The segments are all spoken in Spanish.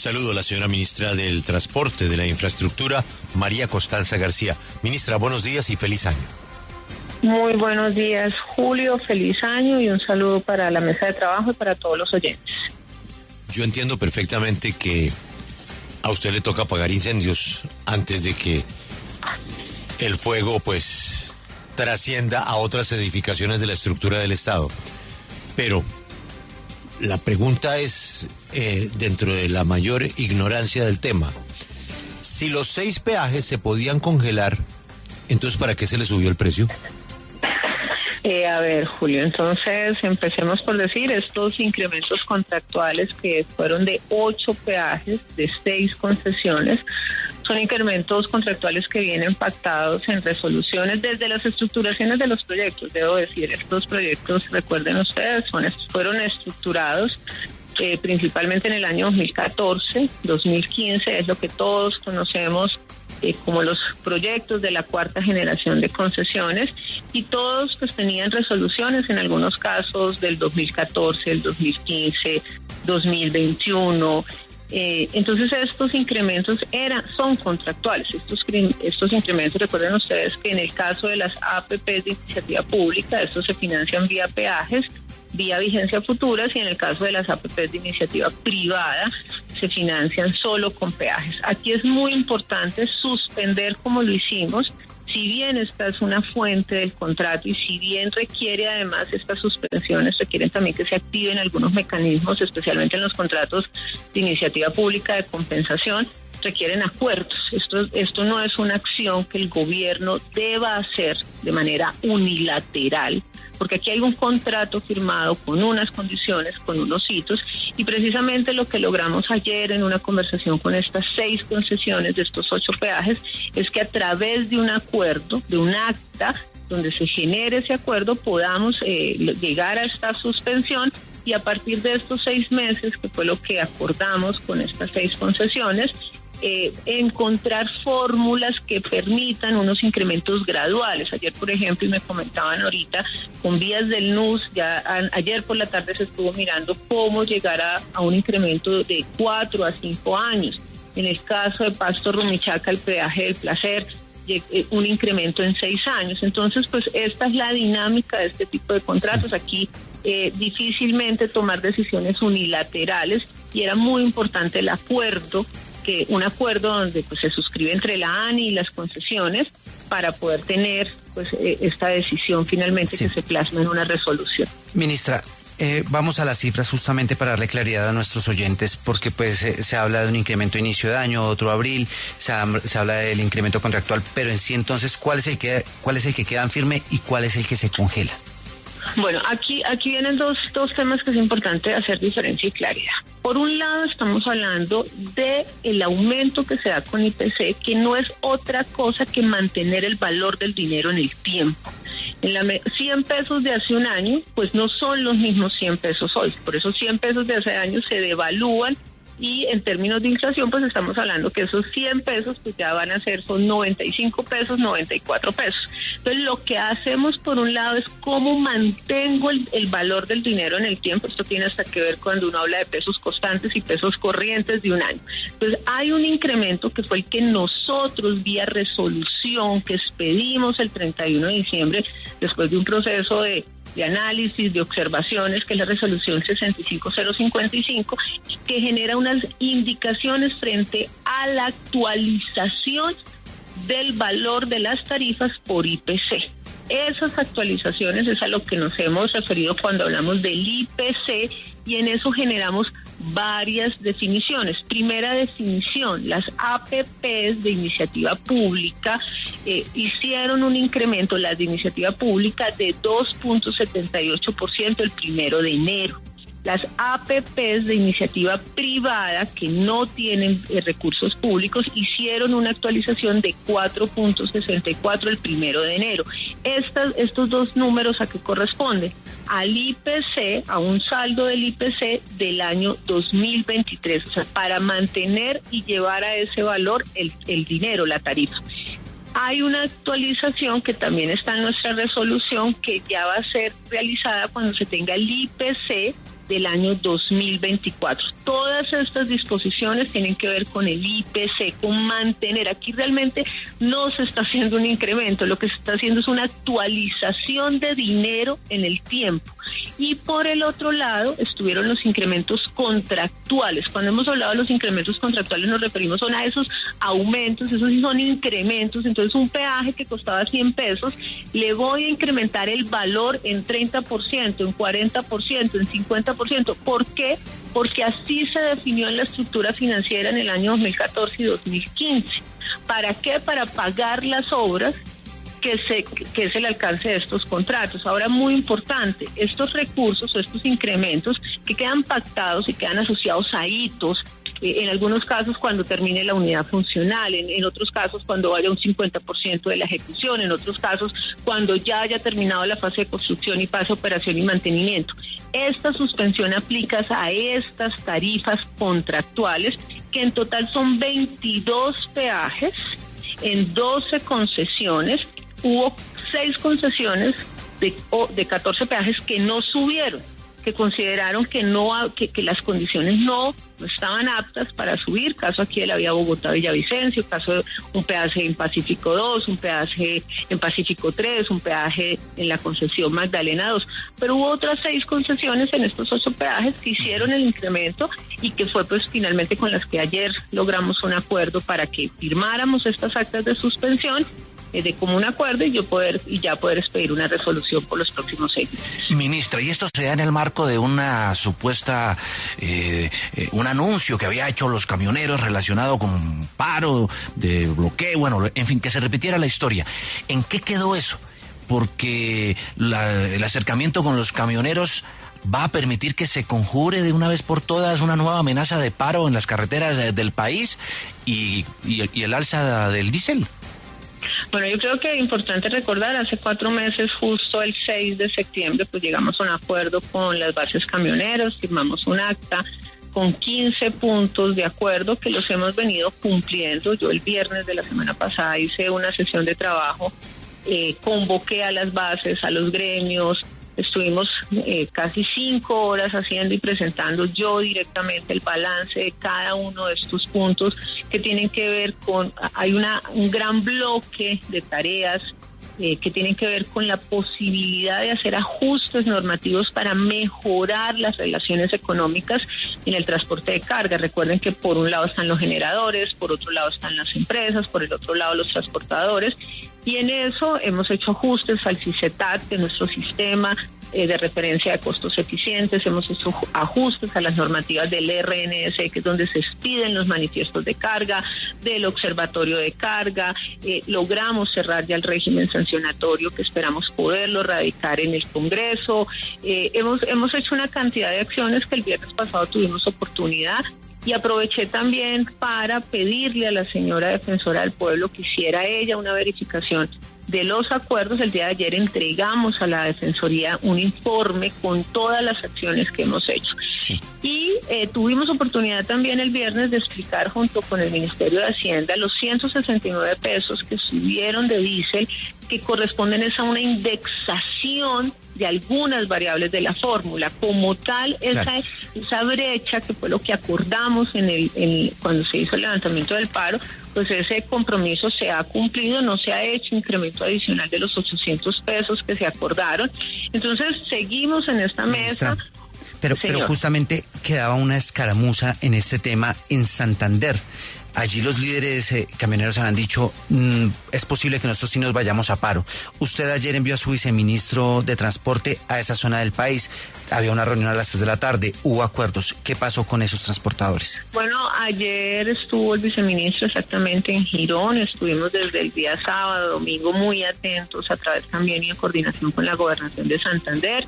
Saludo a la señora ministra del Transporte, de la Infraestructura, María Constanza García. Ministra, buenos días y feliz año. Muy buenos días, Julio, feliz año y un saludo para la mesa de trabajo y para todos los oyentes. Yo entiendo perfectamente que a usted le toca apagar incendios antes de que el fuego, pues, trascienda a otras edificaciones de la estructura del Estado. Pero la pregunta es, dentro de la mayor ignorancia del tema, si los 6 peajes se podían congelar, entonces ¿para qué se le subió el precio? A ver, Julio, entonces empecemos por decir estos incrementos contractuales que fueron de 8 peajes, de 6 concesiones, son incrementos contractuales que vienen pactados en resoluciones desde las estructuraciones de los proyectos. Debo decir, estos proyectos, recuerden ustedes, fueron estructurados principalmente en el año 2014, 2015, es lo que todos conocemos como los proyectos de la cuarta generación de concesiones, y todos pues tenían resoluciones en algunos casos del 2014, el 2015, 2021. Entonces estos incrementos son contractuales. Estos incrementos, recuerden ustedes que en el caso de las APP de iniciativa pública, estos se financian vía peajes, vía vigencia futuras, y en el caso de las APP de iniciativa privada se financian solo con peajes. Aquí es muy importante suspender, como lo hicimos, si bien esta es una fuente del contrato y si bien requiere además estas suspensiones, requieren también que se activen algunos mecanismos, especialmente en los contratos de iniciativa pública de compensación, requieren acuerdos. Esto no es una acción que el gobierno deba hacer de manera unilateral, porque aquí hay un contrato firmado con unas condiciones, con unos hitos, y precisamente lo que logramos ayer en una conversación con estas 6 concesiones de estos 8 peajes es que a través de un acuerdo, de un acta, donde se genere ese acuerdo, podamos llegar a esta suspensión, y a partir de estos 6 meses, que fue lo que acordamos con estas 6 concesiones, encontrar fórmulas que permitan unos incrementos graduales. Ayer, por ejemplo, y me comentaban ahorita, con vías del NUS, ayer por la tarde se estuvo mirando cómo llegar a un incremento de 4 a 5 años. En el caso de Pasto Rumichaca, el peaje del Placer, un incremento en 6 años. Entonces, pues esta es la dinámica de este tipo de contratos. Aquí difícilmente tomar decisiones unilaterales, y era muy importante el acuerdo, un acuerdo donde pues se suscribe entre la ANI y las concesiones para poder tener pues esta decisión finalmente que se plasma en una resolución. Ministra, vamos a las cifras justamente para darle claridad a nuestros oyentes, porque pues se habla de un incremento a inicio de año, otro abril, se habla del incremento contractual, pero en sí entonces, ¿cuál es el que queda firme y cuál es el que se congela? Bueno, aquí vienen dos temas que es importante hacer diferencia y claridad. Por un lado, estamos hablando de el aumento que se da con IPC, que no es otra cosa que mantener el valor del dinero en el tiempo. 100 pesos de hace un año, pues no son los mismos 100 pesos hoy. Por eso 100 pesos de hace años se devalúan, y en términos de inflación, pues estamos hablando que esos 100 pesos pues ya van a ser, son 95 pesos, 94 pesos. Entonces, lo que hacemos por un lado es cómo mantengo el valor del dinero en el tiempo. Esto tiene hasta que ver cuando uno habla de pesos constantes y pesos corrientes de un año. Entonces, hay un incremento que fue el que nosotros, vía resolución que expedimos el 31 de diciembre, después de un proceso de análisis, de observaciones, que es la resolución 65055, que genera unas indicaciones frente a la actualización del valor de las tarifas por IPC. Esas actualizaciones es a lo que nos hemos referido cuando hablamos del IPC, y en eso generamos varias definiciones. Primera definición, las APPs de iniciativa pública hicieron un incremento, las de iniciativa pública, de 2.78% el 1 de enero. Las APPs de iniciativa privada, que no tienen recursos públicos, hicieron una actualización de 4.64 el 1 de enero. Estos dos números, ¿a qué corresponden? Al IPC, a un saldo del IPC del año 2023, o sea, para mantener y llevar a ese valor el dinero, la tarifa. Hay una actualización que también está en nuestra resolución, que ya va a ser realizada cuando se tenga el IPC del año 2024. Todas estas disposiciones tienen que ver con el IPC, con mantener. Aquí realmente no se está haciendo un incremento, lo que se está haciendo es una actualización de dinero en el tiempo. Y por el otro lado estuvieron los incrementos contractuales. Cuando hemos hablado de los incrementos contractuales nos referimos a esos aumentos, esos sí son incrementos. Entonces un peaje que costaba 100 pesos, le voy a incrementar el valor en 30%, en 40%, en 50%. ¿Por qué? Porque así se definió en la estructura financiera en el año 2014 y 2015. ¿Para qué? Para pagar las obras que es el alcance de estos contratos. Ahora, muy importante, estos recursos o estos incrementos que quedan pactados y quedan asociados a hitos, en algunos casos cuando termine la unidad funcional, en otros casos cuando vaya un 50% de la ejecución, en otros casos cuando ya haya terminado la fase de construcción y pase a operación y mantenimiento. Esta suspensión aplica a estas tarifas contractuales, que en total son 22 peajes en 12 concesiones. Hubo 6 concesiones de 14 peajes que no subieron, que consideraron que las condiciones no estaban aptas para subir, caso aquí de la vía Bogotá-Villavicencio, caso de un peaje en Pacífico 2, un peaje en Pacífico 3, un peaje en la concesión Magdalena 2, pero hubo otras 6 concesiones en estos 8 peajes que hicieron el incremento y que fue pues finalmente con las que ayer logramos un acuerdo para que firmáramos estas actas de suspensión de común acuerdo y ya poder expedir una resolución por los próximos 6 meses. Ministra, y esto se da en el marco de una supuesta, un anuncio que había hecho los camioneros relacionado con paro, de bloqueo, bueno, en fin, que se repitiera la historia. ¿En qué quedó eso? Porque el acercamiento con los camioneros va a permitir que se conjure de una vez por todas una nueva amenaza de paro en las carreteras del país y el alza del diésel. Bueno, yo creo que es importante recordar, hace 4 meses, justo el 6 de septiembre, pues llegamos a un acuerdo con las bases camioneros, firmamos un acta con 15 puntos de acuerdo que los hemos venido cumpliendo. Yo el viernes de la semana pasada hice una sesión de trabajo, convoqué a las bases, a los gremios. Estuvimos casi 5 horas haciendo y presentando yo directamente el balance de cada uno de estos puntos que tienen que ver con, hay un gran bloque de tareas que tienen que ver con la posibilidad de hacer ajustes normativos para mejorar las relaciones económicas en el transporte de carga. Recuerden que por un lado están los generadores, por otro lado están las empresas, por el otro lado los transportadores, y en eso hemos hecho ajustes al CICETAT de nuestro sistema de referencia de costos eficientes, hemos hecho ajustes a las normativas del RNS, que es donde se expiden los manifiestos de carga, del observatorio de carga, logramos cerrar ya el régimen sancionatorio que esperamos poderlo radicar en el Congreso, hemos hecho una cantidad de acciones que el viernes pasado tuvimos oportunidad. Y aproveché también para pedirle a la señora defensora del pueblo que hiciera ella una verificación de los acuerdos. El día de ayer entregamos a la Defensoría un informe con todas las acciones que hemos hecho. Sí. Y tuvimos oportunidad también el viernes de explicar junto con el Ministerio de Hacienda los 169 pesos que subieron de diésel, que corresponden a una indexación de algunas variables de la fórmula. Como tal, claro, esa brecha, que fue lo que acordamos cuando se hizo el levantamiento del paro, pues ese compromiso se ha cumplido, no se ha hecho incremento adicional de los 800 pesos que se acordaron. Entonces, seguimos en esta mesa. Pero justamente quedaba una escaramuza en este tema en Santander. Allí los líderes camioneros han dicho, es posible que nosotros sí nos vayamos a paro. Usted ayer envió a su viceministro de Transporte a esa zona del país. Había una reunión a las 3 de la tarde, hubo acuerdos. ¿Qué pasó con esos transportadores? Bueno, ayer estuvo el viceministro exactamente en Girón. Estuvimos desde el día sábado, domingo, muy atentos a través también y en coordinación con la Gobernación de Santander.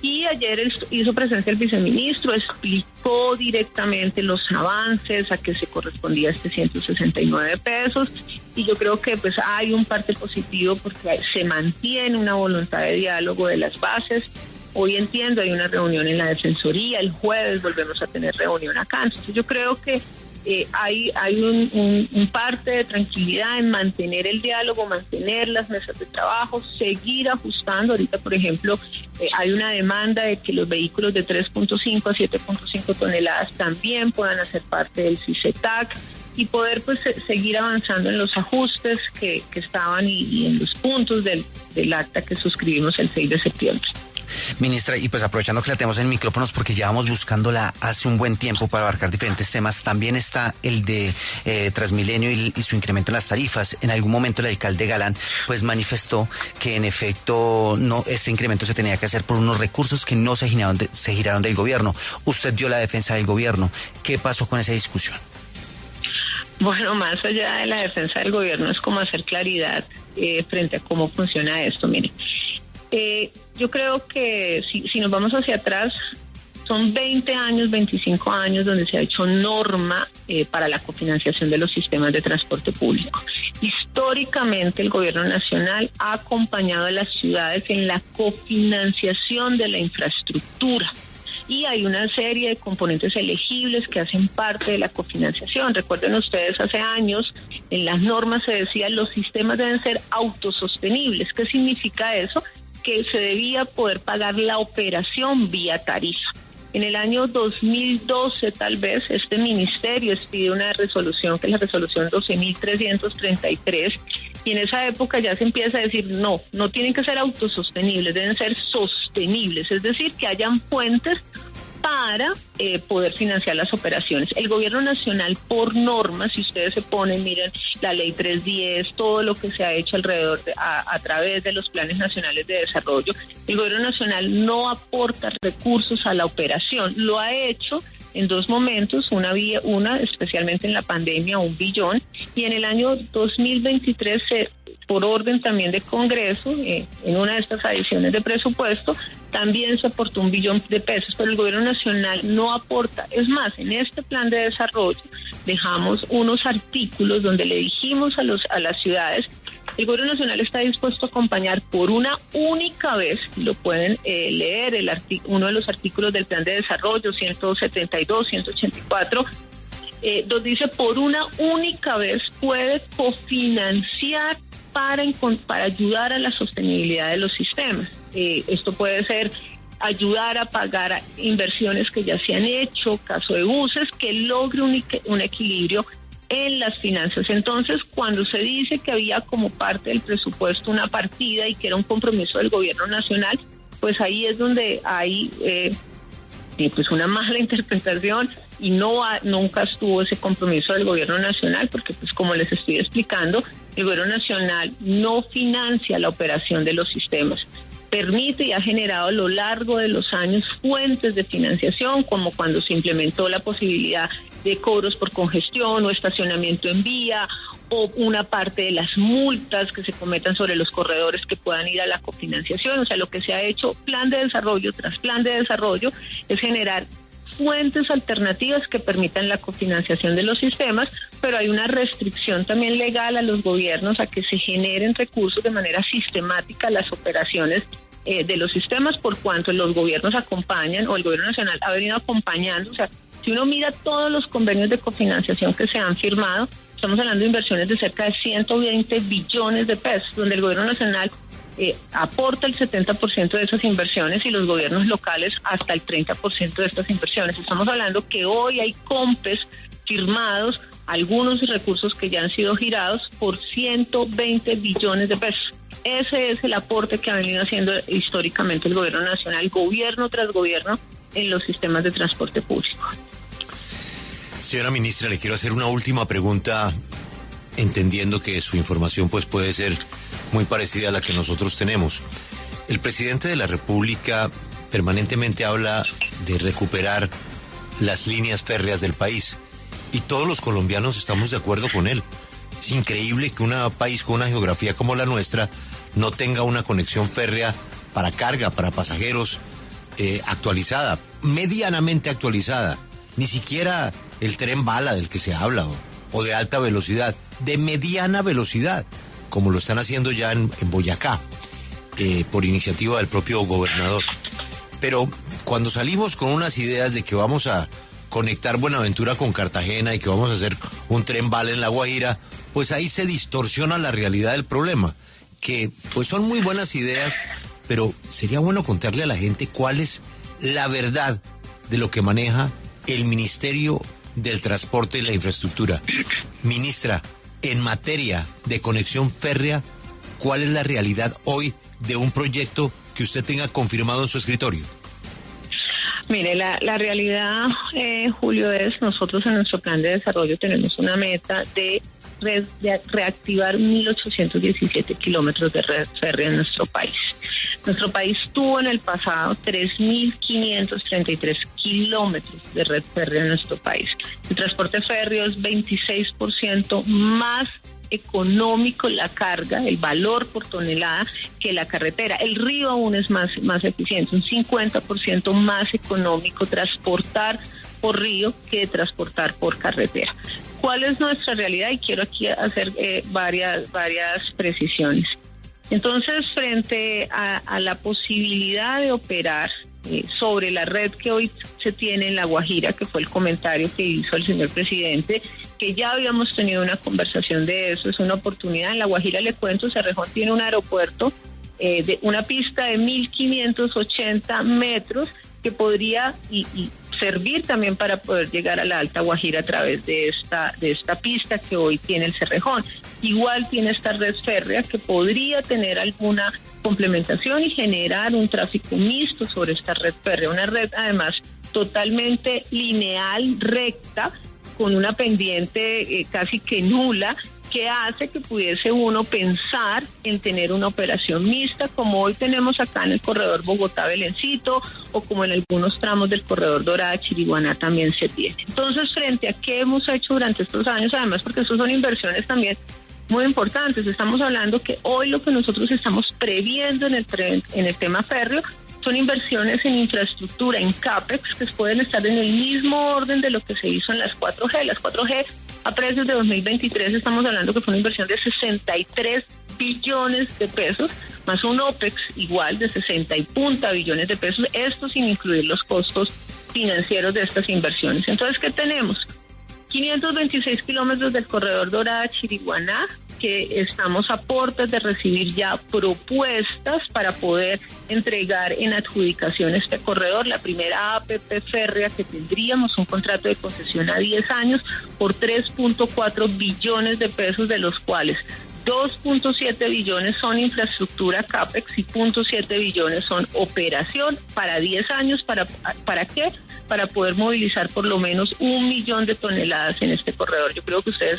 Y ayer hizo presencia el viceministro, explicó directamente los avances, a qué se correspondía este 169 pesos, y yo creo que pues hay un parte positivo porque se mantiene una voluntad de diálogo de las bases. Hoy entiendo, hay una reunión en la Defensoría, el jueves volvemos a tener reunión acá, entonces yo creo que hay un parte de tranquilidad en mantener el diálogo, mantener las mesas de trabajo, seguir ajustando. Ahorita, por ejemplo, hay una demanda de que los vehículos de 3.5 a 7.5 toneladas también puedan hacer parte del CICETAC y poder pues seguir avanzando en los ajustes que estaban y en los puntos del acta que suscribimos el 6 de septiembre. Ministra, y pues aprovechando que la tenemos en micrófonos porque llevamos buscándola hace un buen tiempo para abarcar diferentes temas, también está el de Transmilenio y su incremento en las tarifas. En algún momento el alcalde Galán pues manifestó que en efecto este incremento se tenía que hacer por unos recursos que no se giraron del gobierno. Usted dio la defensa del gobierno. ¿Qué pasó con esa discusión? Bueno, más allá de la defensa del gobierno es como hacer claridad frente a cómo funciona esto. Mire, yo creo que si nos vamos hacia atrás, son 20 años, 25 años donde se ha hecho norma para la cofinanciación de los sistemas de transporte público. Históricamente el gobierno nacional ha acompañado a las ciudades en la cofinanciación de la infraestructura. Y hay una serie de componentes elegibles que hacen parte de la cofinanciación. Recuerden ustedes, hace años en las normas se decía los sistemas deben ser autosostenibles. ¿Qué significa eso? Que se debía poder pagar la operación vía tarifa. En el año 2012, tal vez, este ministerio expide una resolución, que es la resolución 12.333, y en esa época ya se empieza a decir, no tienen que ser autosostenibles, deben ser sostenibles, es decir, que hayan fuentes para poder financiar las operaciones. El gobierno nacional, por norma, si ustedes se ponen, miren, la ley 310, todo lo que se ha hecho alrededor a través de los planes nacionales de desarrollo, el gobierno nacional no aporta recursos a la operación. Lo ha hecho en dos momentos, una especialmente en la pandemia, 1 billón, y en el año 2023 por orden también de Congreso, en una de estas adiciones de presupuesto, también se aportó 1 billón de pesos, pero el gobierno nacional no aporta. Es más, en este plan de desarrollo dejamos unos artículos donde le dijimos a las ciudades, el gobierno nacional está dispuesto a acompañar por una única vez, lo pueden leer, uno de los artículos del plan de desarrollo, 172, 184, donde dice por una única vez puede cofinanciar para ayudar a la sostenibilidad de los sistemas. Esto puede ser ayudar a pagar inversiones que ya se han hecho, caso de buses, que logre un equilibrio en las finanzas. Entonces, cuando se dice que había como parte del presupuesto una partida y que era un compromiso del gobierno nacional, pues ahí es donde hay pues una mala interpretación y nunca estuvo ese compromiso del gobierno nacional, porque pues como les estoy explicando, el gobierno nacional no financia la operación de los sistemas. Permite y ha generado a lo largo de los años fuentes de financiación, como cuando se implementó la posibilidad de cobros por congestión o estacionamiento en vía, o una parte de las multas que se cometan sobre los corredores que puedan ir a la cofinanciación. O sea, lo que se ha hecho plan de desarrollo tras plan de desarrollo es generar fuentes alternativas que permitan la cofinanciación de los sistemas, pero hay una restricción también legal a los gobiernos a que se generen recursos de manera sistemática a las operaciones de los sistemas, por cuanto los gobiernos acompañan, o el gobierno nacional ha venido acompañando. O sea, si uno mira todos los convenios de cofinanciación que se han firmado, estamos hablando de inversiones de cerca de 120 billones de pesos, donde el gobierno nacional aporta el 70% de esas inversiones y los gobiernos locales hasta el 30% de estas inversiones. Estamos hablando que hoy hay COMPES firmados, algunos recursos que ya han sido girados por 120 billones de pesos. Ese es el aporte que ha venido haciendo históricamente el gobierno nacional, gobierno tras gobierno, en los sistemas de transporte público. Señora ministra, le quiero hacer una última pregunta, entendiendo que su información pues puede ser muy parecida a la que nosotros tenemos. El presidente de la República permanentemente habla de recuperar las líneas férreas del país y todos los colombianos estamos de acuerdo con él. Es increíble que un país con una geografía como la nuestra no tenga una conexión férrea para carga, para pasajeros actualizada, medianamente actualizada. Ni siquiera el tren bala del que se habla o de alta velocidad, de mediana velocidad, como lo están haciendo ya en Boyacá, por iniciativa del propio gobernador. Pero cuando salimos con unas ideas de que vamos a conectar Buenaventura con Cartagena y que vamos a hacer un tren bala en La Guajira, pues ahí se distorsiona la realidad del problema, que pues son muy buenas ideas, pero sería bueno contarle a la gente cuál es la verdad de lo que maneja el Ministerio del Transporte y la Infraestructura. Ministra, en materia de conexión férrea, ¿cuál es la realidad hoy de un proyecto que usted tenga confirmado en su escritorio? Mire, la realidad, Julio, es nosotros en nuestro plan de desarrollo tenemos una meta de reactivar 1.817 kilómetros de red férrea en nuestro país. Nuestro país tuvo en el pasado 3.533 kilómetros de red férrea en nuestro país. El transporte férreo es 26% más económico la carga, el valor por tonelada que la carretera. El río aún es más eficiente, un 50% más económico transportar por río que transportar por carretera. ¿Cuál es nuestra realidad? Y quiero aquí hacer varias precisiones. Entonces, frente a la posibilidad de operar sobre la red que hoy se tiene en La Guajira, que fue el comentario que hizo el señor presidente, que ya habíamos tenido una conversación de eso, es una oportunidad. En La Guajira, le cuento, Cerrejón tiene un aeropuerto de una pista de 1.580 metros que podría y servir también para poder llegar a la Alta Guajira a través de esta pista que hoy tiene el Cerrejón. Igual tiene esta red férrea que podría tener alguna complementación y generar un tráfico mixto sobre esta red férrea, una red además totalmente lineal, recta, con una pendiente casi que nula, que hace que pudiese uno pensar en tener una operación mixta, como hoy tenemos acá en el corredor Bogotá-Belencito, o como en algunos tramos del corredor Dorada-Chiriguaná también se tiene. Entonces, frente a qué hemos hecho durante estos años, además porque estos son inversiones también muy importantes, estamos hablando que hoy lo que nosotros estamos previendo en el tema férreo son inversiones en infraestructura, en CAPEX, que pueden estar en el mismo orden de lo que se hizo en las 4G. Las 4G a precios de 2023 estamos hablando que fue una inversión de 63 billones de pesos, más un OPEX igual de 60 y punta billones de pesos, esto sin incluir los costos financieros de estas inversiones. Entonces, ¿qué tenemos? 526 kilómetros del corredor Dorada-Chiriguaná, que estamos a puertas de recibir ya propuestas para poder entregar en adjudicación este corredor, la primera APP férrea que tendríamos, un contrato de concesión a 10 años por 3.4 billones de pesos, de los cuales 2.7 billones son infraestructura CAPEX y 0.7 billones son operación para 10 años. ¿Para qué? Para poder movilizar por lo menos 1 millón de toneladas en este corredor. Yo creo que ustedes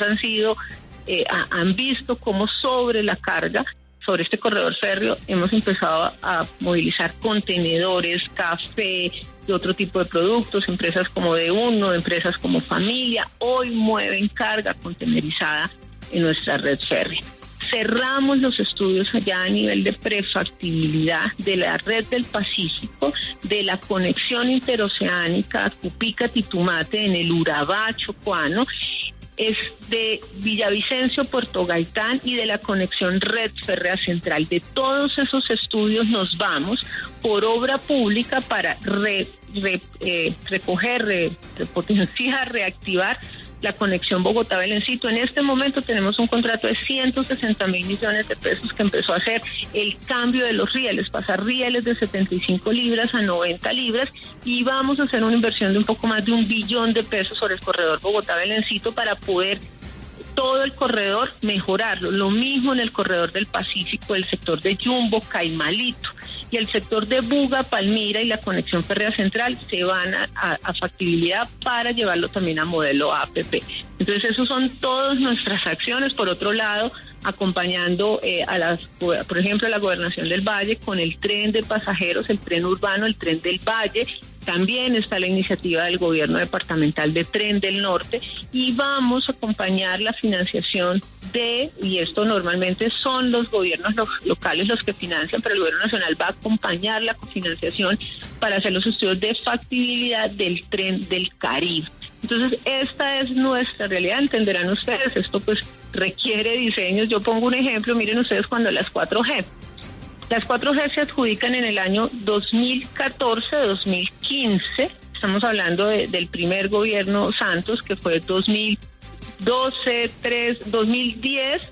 han visto cómo sobre la carga, sobre este corredor férreo, hemos empezado a movilizar contenedores, café y otro tipo de productos, empresas como D1, empresas como Familia, hoy mueven carga contenerizada en nuestra red férrea. Cerramos los estudios allá a nivel de prefactibilidad de la red del Pacífico, de la conexión interoceánica Cupica-Titumate en el Urabá chocuano, es de Villavicencio, Puerto Gaitán y de la conexión red férrea central. De todos esos estudios nos vamos por obra pública para recoger, repotenciar, reactivar la conexión Bogotá-Belencito. En este momento tenemos un contrato de 160.000 millones de pesos que empezó a hacer el cambio de los rieles, pasar rieles de 75 libras a 90 libras, y vamos a hacer una inversión de un poco más de 1 billón de pesos sobre el corredor Bogotá-Belencito para poder todo el corredor mejorarlo. Lo mismo en el corredor del Pacífico, el sector de Yumbo, Caimalito, y el sector de Buga, Palmira y la conexión férrea central se van a factibilidad para llevarlo también a modelo APP. Entonces, esos son todas nuestras acciones. Por otro lado, acompañando por ejemplo, a la Gobernación del Valle con el tren de pasajeros, el tren urbano, el tren del Valle. También está la iniciativa del gobierno departamental de Tren del Norte, y vamos a acompañar la financiación y esto normalmente son los gobiernos locales los que financian, pero el gobierno nacional va a acompañar la cofinanciación para hacer los estudios de factibilidad del tren del Caribe. Entonces, esta es nuestra realidad, entenderán ustedes, esto pues requiere diseños. Yo pongo un ejemplo, miren ustedes, cuando las 4G se adjudican en el año 2014-2015, Estamos hablando del primer gobierno Santos, que fue 2012, 2010,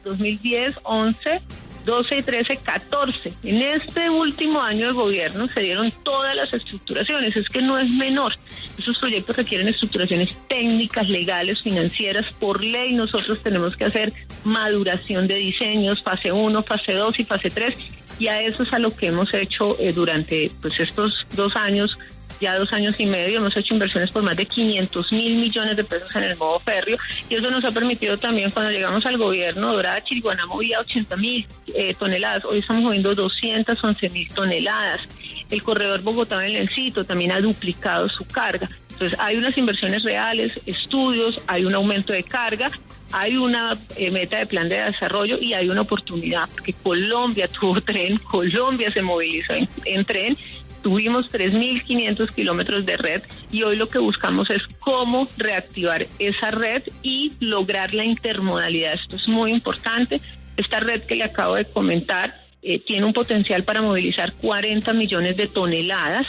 11, 12, 13, 14. En este último año de gobierno se dieron todas las estructuraciones. Es que no es menor. Esos proyectos requieren estructuraciones técnicas, legales, financieras. Por ley nosotros tenemos que hacer maduración de diseños, fase 1, fase 2 y fase 3. Y a eso es a lo que hemos hecho durante pues estos 2 años, ya 2 años y medio. Hemos hecho inversiones por más de 500.000 millones de pesos en el modo férreo, y eso nos ha permitido también, cuando llegamos al gobierno, Dorada, Chiriguaná movía 80.000 toneladas, hoy estamos moviendo 211.000 toneladas. El corredor Bogotá-Belencito también ha duplicado su carga. Entonces hay unas inversiones reales, estudios, hay un aumento de carga, hay una meta de plan de desarrollo y hay una oportunidad, porque Colombia tuvo tren, Colombia se movilizó en tren. Tuvimos 3.500 kilómetros de red y hoy lo que buscamos es cómo reactivar esa red y lograr la intermodalidad. Esto es muy importante. Esta red que le acabo de comentar tiene un potencial para movilizar 40 millones de toneladas,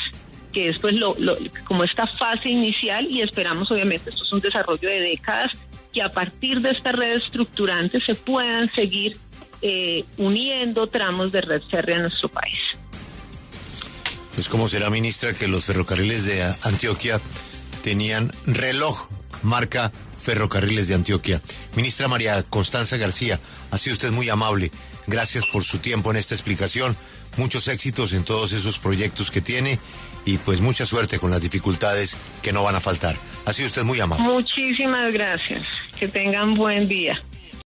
que esto es como esta fase inicial, y esperamos, obviamente, esto es un desarrollo de décadas, que a partir de esta red estructurante se puedan seguir uniendo tramos de red férrea en nuestro país. Pues cómo será, ministra, que los ferrocarriles de Antioquia tenían reloj marca Ferrocarriles de Antioquia. Ministra María Constanza García, ha sido usted muy amable. Gracias por su tiempo en esta explicación. Muchos éxitos en todos esos proyectos que tiene y pues mucha suerte con las dificultades que no van a faltar. Ha sido usted muy amable. Muchísimas gracias. Que tengan buen día.